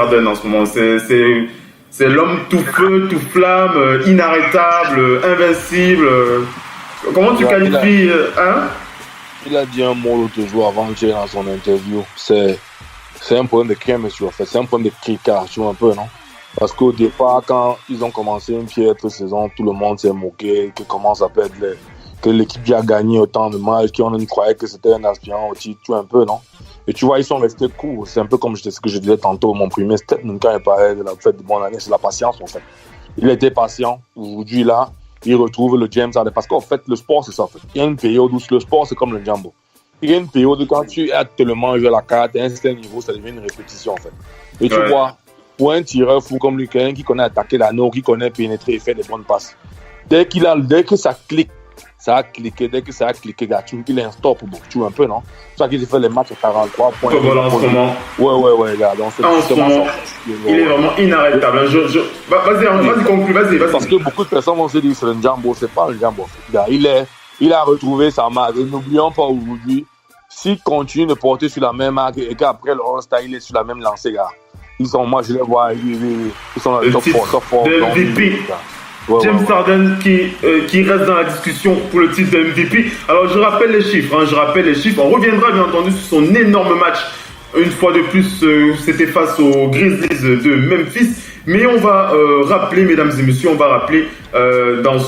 Harden en ce moment. C'est l'homme tout feu, tout flamme, inarrêtable, invincible. Comment tu qualifies hein? Il a dit un mot l'autre jour avant-hier dans son interview. C'est un problème de chemistry en fait. C'est un problème de cliquage, tu vois un peu, non? Parce qu'au départ, quand ils ont commencé une piètre saison, tout le monde s'est moqué, que comment ça peut être que l'équipe qui a gagné autant de matchs, qu'on croyait que c'était un aspirant au titre, tu vois un peu, non? Et tu vois, ils sont restés courts. C'est un peu comme ce que je disais tantôt, mon premier statement quand il parlait de la fête de bonne année, c'est la patience en fait. Il était patient. Aujourd'hui, là, il retrouve le James Harden. Parce qu'en fait, le sport, c'est ça. En fait. Il y a une période où le sport, c'est comme le jambo. Il y a une période où quand tu as tellement joué la carte, à un certain niveau, ça devient une répétition, en fait. Et tu vois, pour un tireur fou comme lui, quelqu'un qui connaît attaquer l'anneau, qui connaît pénétrer et faire des bonnes passes, dès que ça clique, ça a cliqué. Dès que ça a cliqué, il est un stop. Tu vois un peu, non? C'est ça qu'il fait les matchs à 43 points. Voilà, en ce moment. Ouais, gars. Donc, en ce moment, il est vraiment inarrêtable. Vas-y, conclue, vas-y. Parce que beaucoup de personnes vont se dire que c'est le jambo. C'est pas le jambo. Il a retrouvé sa marque. Et n'oublions pas aujourd'hui, s'il continue de porter sur la même marque et qu'après le All-Star, il est sur la même lancée, gars. Moi, je les vois, ils sont le top 4. Le MVP. James Harden qui reste dans la discussion pour le titre de MVP. Alors je rappelle les chiffres. On reviendra bien entendu sur son énorme match. Une fois de plus, c'était face aux Grizzlies de Memphis. Mais on va rappeler, mesdames et messieurs, dans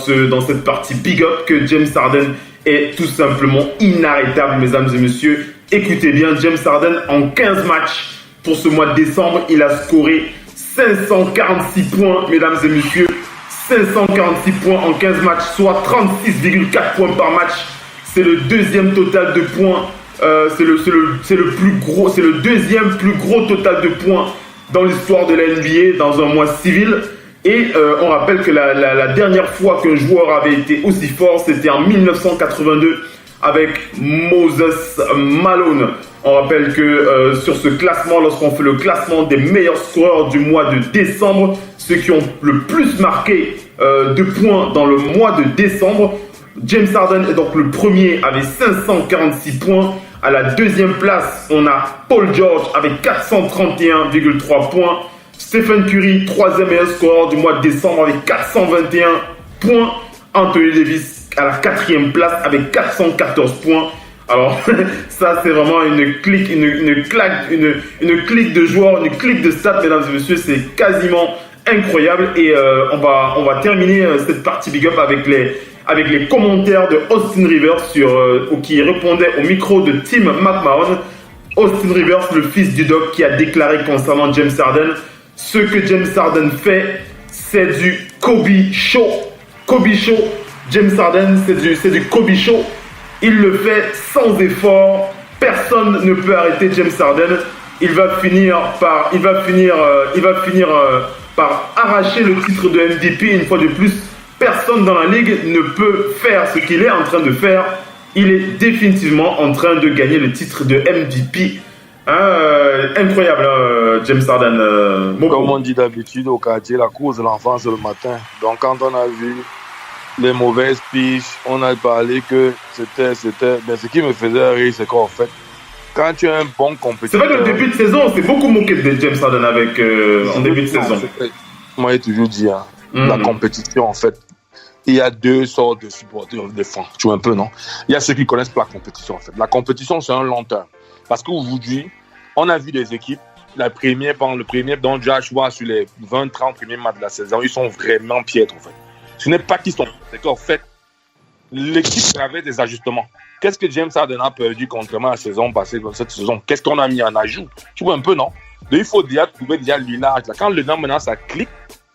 cette partie Big Up que James Harden est tout simplement inarrêtable, mesdames et messieurs. Écoutez bien, James Harden en 15 matchs pour ce mois de décembre, il a scoré 546 points, mesdames et messieurs. 546 points en 15 matchs, soit 36,4 points par match. C'est le deuxième total de points. C'est le deuxième plus gros total de points dans l'histoire de la NBA dans un mois civil. Et on rappelle que la dernière fois qu'un joueur avait été aussi fort, c'était en 1982 avec Moses Malone. On rappelle que sur ce classement, lorsqu'on fait le classement des meilleurs scoreurs du mois de décembre, ceux qui ont le plus marqué de points dans le mois de décembre, James Harden est donc le premier avec 546 points. À la deuxième place, on a Paul George avec 431,3 points. Stephen Curry, troisième meilleur scoreur du mois de décembre avec 421 points. Anthony Davis à la quatrième place avec 414 points. Alors, ça, c'est vraiment une clique de joueurs, une clique de stats, mesdames et messieurs. C'est quasiment incroyable. Et on va terminer cette partie Big Up avec les commentaires de Austin Rivers qui répondait au micro de Tim McMahon. Austin Rivers, le fils du Doc, qui a déclaré concernant James Harden: ce que James Harden fait, c'est du Kobe Show. Kobe Show. James Harden, c'est du Kobe Show. Il le fait sans effort. Personne ne peut arrêter James Harden. Il va finir par arracher le titre de MVP une fois de plus. Personne dans la ligue ne peut faire ce qu'il est en train de faire. Il est définitivement en train de gagner le titre de MVP. Incroyable, James Harden. Comme on dit d'habitude au quartier, la course de l'enfant c'est le matin. Donc quand on a vu les mauvaises piches, on a parlé que c'était. Mais ce qui me faisait rire, c'est qu'en fait, quand tu es un bon compétiteur. C'est vrai que le début de saison, on s'est beaucoup moqué de James Harden en début de saison. Moi, j'ai toujours dit, la compétition, en fait, il y a deux sortes de supporters de fans. Tu vois un peu, non? Il y a ceux qui connaissent pas la compétition, en fait. La compétition, c'est un long terme. Parce qu'aujourd'hui, on a vu des équipes, le premier dont Josh voit sur les 20-30 premiers matchs de la saison, ils sont vraiment piètres, en fait. Ce n'est pas qu'ils sont. C'est qu'en fait, l'équipe avait des ajustements. Qu'est-ce que James Harden a perdu contrairement à la saison passée, dans cette saison? Qu'est-ce qu'on a mis en ajout? Tu vois un peu, non? Donc, il faut déjà trouver l'usage. Quand le nom, maintenant, ça clique,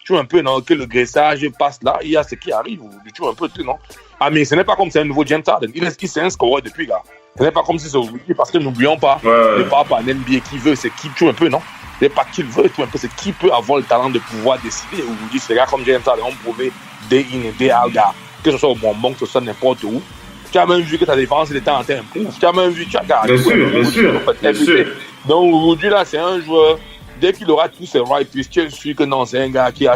tu vois un peu, non? Que le graissage passe là, il y a ce qui arrive. Tu vois un peu, non? Ah, mais ce n'est pas comme si c'est un nouveau James Harden. Il c'est un scoreur depuis, là. Ce n'est pas comme si c'est aujourd'hui, parce que n'oublions pas, le papa en NBA qui veut, c'est qui, tu vois un peu, non? Ce n'est pas qui veut, tu vois un peu, c'est qui peut avoir le talent de pouvoir décider. Aujourd'hui, ces gars comme James Harden ont prouvé day in et day out, gars. Que ce soit au bonbon, que ce soit n'importe où. Tu as même vu que ta défense était en termes. Tu as même vu, tu as gardé. Bien sûr. Donc aujourd'hui, là, c'est un joueur, dès qu'il aura tous ses right pitch, je suis sûr que non, c'est un gars qui va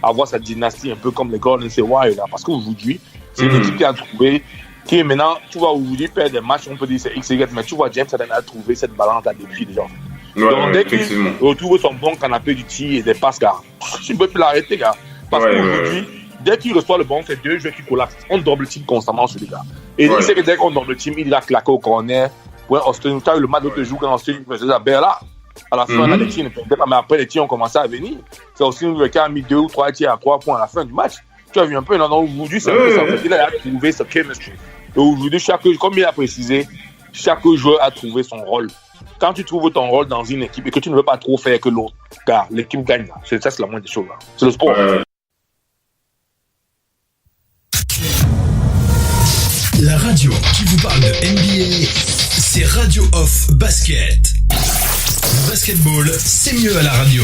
avoir sa dynastie un peu comme les Golden State Warriors, là. Parce qu'aujourd'hui, c'est une équipe qui a trouvé, qui est maintenant, tu vois, aujourd'hui, perdre des matchs, on peut dire c'est X, Y, mais tu vois, James Harden a trouvé cette balance-là depuis déjà. Donc, dès qu'il retrouve son bon canapé du tir et des passes, gars, tu ne peux plus l'arrêter, gars. Parce qu'aujourd'hui, dès qu'il reçoit le ballon, c'est 2 joueurs qui collapsent. On double-team constamment sur les gars. Et il sait que dès qu'on double-team, il a claqué au corner. Ouais, Austin, tu as eu le match de jour quand Austin faisait la baie là. À la fin, les tirs ne perdaient pas, mais après, les tirs ont commencé à venir. C'est Austin qui a mis 2 ou 3 tirs à 3 points à la fin du match. Tu as vu un peu, non, aujourd'hui, c'est un peu ça. En fait, il a trouvé sa chemistry. Et aujourd'hui, comme il a précisé, chaque joueur a trouvé son rôle. Quand tu trouves ton rôle dans une équipe et que tu ne veux pas trop faire que l'autre, car l'équipe gagne. C'est la moindre des choses. Là. C'est le sport. La radio qui vous parle de NBA, c'est Radio Off Basket. Le basketball, c'est mieux à la radio.